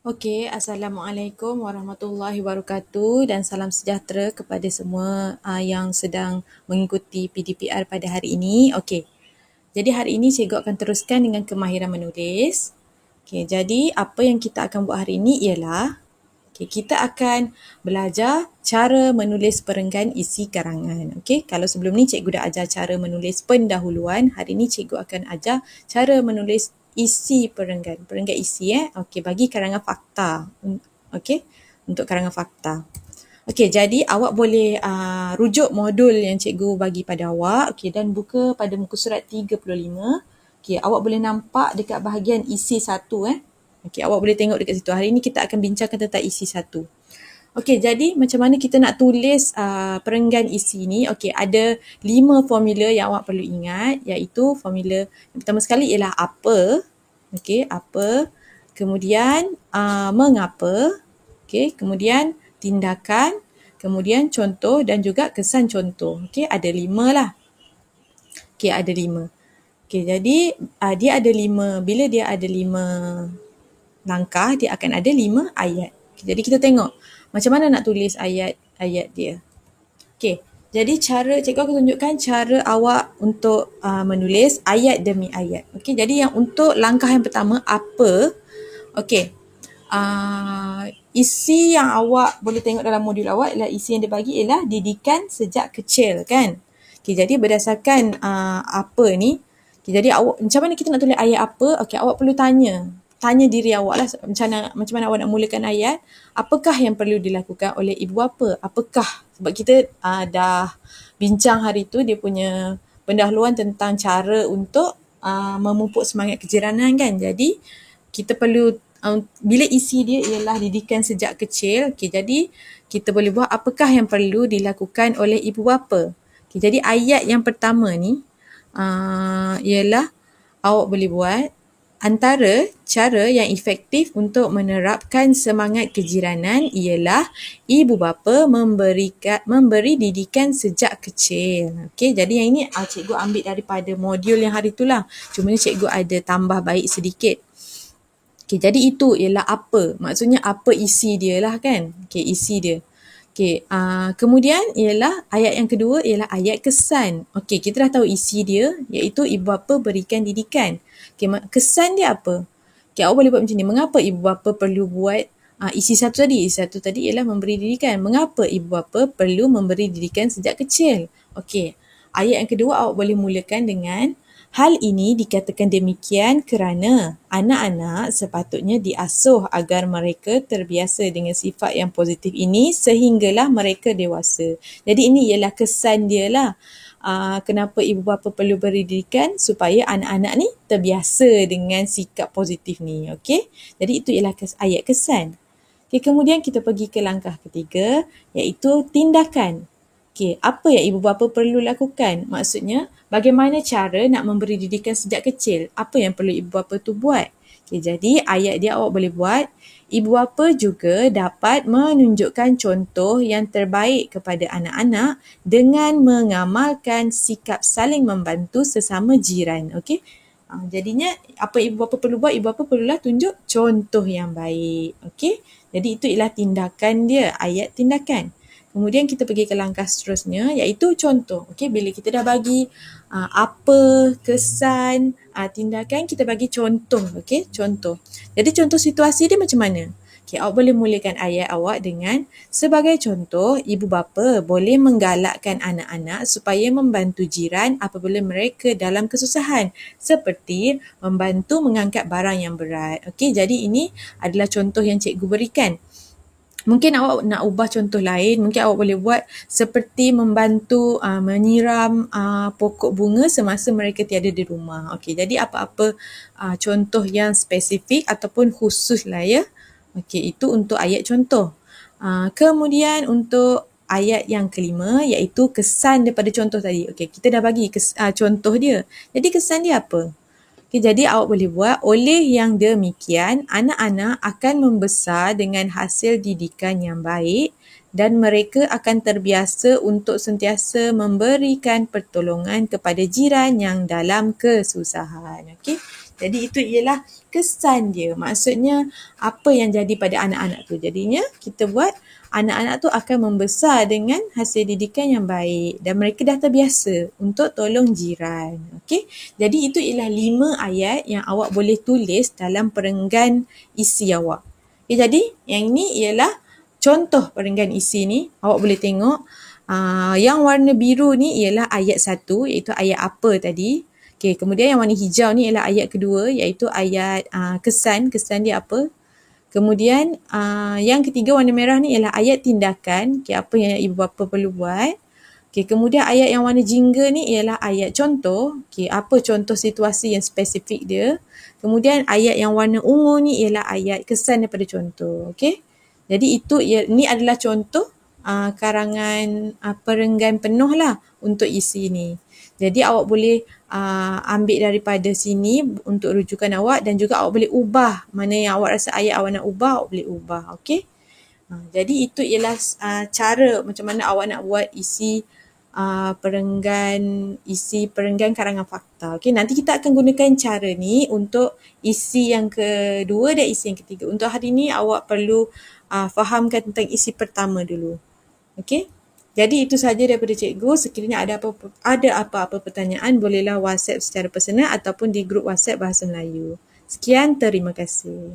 Okey, Assalamualaikum warahmatullahi wabarakatuh dan salam sejahtera kepada semua yang sedang mengikuti PDPR pada hari ini. Okey, jadi hari ini cikgu akan teruskan dengan kemahiran menulis. Okey, jadi apa yang kita akan buat hari ini ialah kita akan belajar cara menulis perenggan isi karangan. Okey, kalau sebelum ni cikgu dah ajar cara menulis pendahuluan, hari ini cikgu akan ajar cara menulis isi perenggan. Perenggan isi Okey, bagi karangan fakta. Okey, untuk karangan fakta. Okey, jadi awak boleh rujuk modul yang cikgu bagi pada awak. Okey, dan buka pada muka surat 35. Okey, awak boleh nampak dekat bahagian isi satu Okey, awak boleh tengok dekat situ. Hari ini kita akan bincangkan tentang isi satu. Okey, jadi macam mana kita nak tulis perenggan isi ni? Okey, ada 5 formula yang awak perlu ingat, iaitu formula yang pertama sekali ialah apa. Okey, apa. Kemudian mengapa. Okey, kemudian tindakan, kemudian contoh dan juga kesan contoh. Okey, ada 5 lah. Okey, ada 5. Okey, jadi dia ada 5, bila dia ada 5 langkah, dia akan ada 5 ayat. Okay, jadi kita tengok macam mana nak tulis ayat-ayat dia. Okey, jadi cikgu akan tunjukkan cara awak untuk menulis ayat demi ayat. Okey, jadi yang untuk langkah yang pertama, apa? Okey, isi yang awak boleh tengok dalam modul awak ialah isi yang dia bagi ialah didikan sejak kecil, kan? Okey, jadi berdasarkan apa ni, jadi awak, macam mana kita nak tulis ayat apa? Okey, awak perlu tanya diri awak lah macam mana awak nak mulakan ayat. Apakah yang perlu dilakukan oleh ibu bapa? Apakah, sebab kita dah bincang hari tu dia punya pendahuluan tentang cara untuk memupuk semangat kejiranan, kan? Jadi kita perlu bila isi dia ialah didikan sejak kecil. Okay, jadi kita boleh buat apakah yang perlu dilakukan oleh ibu bapa. Okay, jadi ayat yang pertama ni ialah awak boleh buat antara cara yang efektif untuk menerapkan semangat kejiranan ialah ibu bapa memberi didikan sejak kecil. Okey, jadi yang ini cikgu ambil daripada modul yang hari itulah. Cuma ni cikgu ada tambah baik sedikit. Okey, jadi itu ialah apa. Maksudnya apa isi dia lah, kan? Okey, isi dia. Okey, kemudian ialah ayat yang kedua ialah ayat kesan. Okey, kita dah tahu isi dia iaitu ibu bapa berikan didikan. Okey, kesan dia apa? Okey, awak boleh buat macam ni. Mengapa ibu bapa perlu buat isi satu tadi? Isi satu tadi ialah memberi didikan. Mengapa ibu bapa perlu memberi didikan sejak kecil? Okey, ayat yang kedua awak boleh mulakan dengan hal ini dikatakan demikian kerana anak-anak sepatutnya diasuh agar mereka terbiasa dengan sifat yang positif ini sehinggalah mereka dewasa. Jadi ini ialah kesan dia lah. Kenapa ibu bapa perlu beri didikan supaya anak-anak ni terbiasa dengan sikap positif ni. Okey? Jadi itu ialah ayat kesan. Okay, kemudian kita pergi ke langkah ketiga iaitu tindakan. Okay, apa yang ibu bapa perlu lakukan? Maksudnya bagaimana cara nak memberi didikan sejak kecil? Apa yang perlu ibu bapa tu buat? Okay, jadi ayat dia awak boleh buat. Ibu bapa juga dapat menunjukkan contoh yang terbaik kepada anak-anak dengan mengamalkan sikap saling membantu sesama jiran. Okey? Jadinya apa ibu bapa perlu buat? Ibu bapa perlulah tunjuk contoh yang baik. Okey? Jadi itu ialah tindakan dia, ayat tindakan. Kemudian kita pergi ke langkah seterusnya iaitu contoh. Okey, bila kita dah bagi apa, kesan, tindakan, kita bagi contoh. Okey, contoh. Jadi contoh situasi dia macam mana? Okey, awak boleh mulakan ayat awak dengan sebagai contoh, ibu bapa boleh menggalakkan anak-anak supaya membantu jiran apabila mereka dalam kesusahan seperti membantu mengangkat barang yang berat. Okey, jadi ini adalah contoh yang cikgu berikan. Mungkin awak nak ubah contoh lain, mungkin awak boleh buat seperti membantu menyiram pokok bunga semasa mereka tiada di rumah. Okey, jadi apa-apa contoh yang spesifik ataupun khusus lah ya. Okey, itu untuk ayat contoh. Kemudian untuk ayat yang kelima iaitu kesan daripada contoh tadi. Okey, kita dah bagi contoh dia. Jadi kesan dia apa? Okay, jadi awak boleh buat, oleh yang demikian, anak-anak akan membesar dengan hasil didikan yang baik dan mereka akan terbiasa untuk sentiasa memberikan pertolongan kepada jiran yang dalam kesusahan. Okay? Jadi itu ialah kesan dia. Maksudnya apa yang jadi pada anak-anak tu. Jadinya kita buat anak-anak tu akan membesar dengan hasil didikan yang baik dan mereka dah terbiasa untuk tolong jiran. Okey. Jadi itu ialah 5 ayat yang awak boleh tulis dalam perenggan isi awak. Okay, jadi yang ni ialah contoh perenggan isi ni. Awak boleh tengok yang warna biru ni ialah ayat 1 iaitu ayat apa tadi. Okay, kemudian yang warna hijau ni ialah ayat kedua iaitu ayat kesan dia apa. Kemudian yang ketiga warna merah ni ialah ayat tindakan, okay, apa yang ibu bapa perlu buat. Okay, kemudian ayat yang warna jingga ni ialah ayat contoh, okay, apa contoh situasi yang spesifik dia. Kemudian ayat yang warna ungu ni ialah ayat kesan daripada contoh. Okay. Jadi ini adalah contoh karangan perenggan penuh lah untuk isi ni. Jadi awak boleh ambil daripada sini untuk rujukan awak dan juga awak boleh ubah. Mana yang awak rasa ayat awak nak ubah, awak boleh ubah. Okay? Jadi itu ialah cara macam mana awak nak buat isi perenggan karangan fakta. Okay, nanti kita akan gunakan cara ni untuk isi yang kedua dan isi yang ketiga. Untuk hari ni awak perlu fahamkan tentang isi pertama dulu. Okay. Jadi itu sahaja daripada cikgu. Sekiranya ada apa-apa pertanyaan, bolehlah WhatsApp secara personal ataupun di grup WhatsApp Bahasa Melayu. Sekian, terima kasih.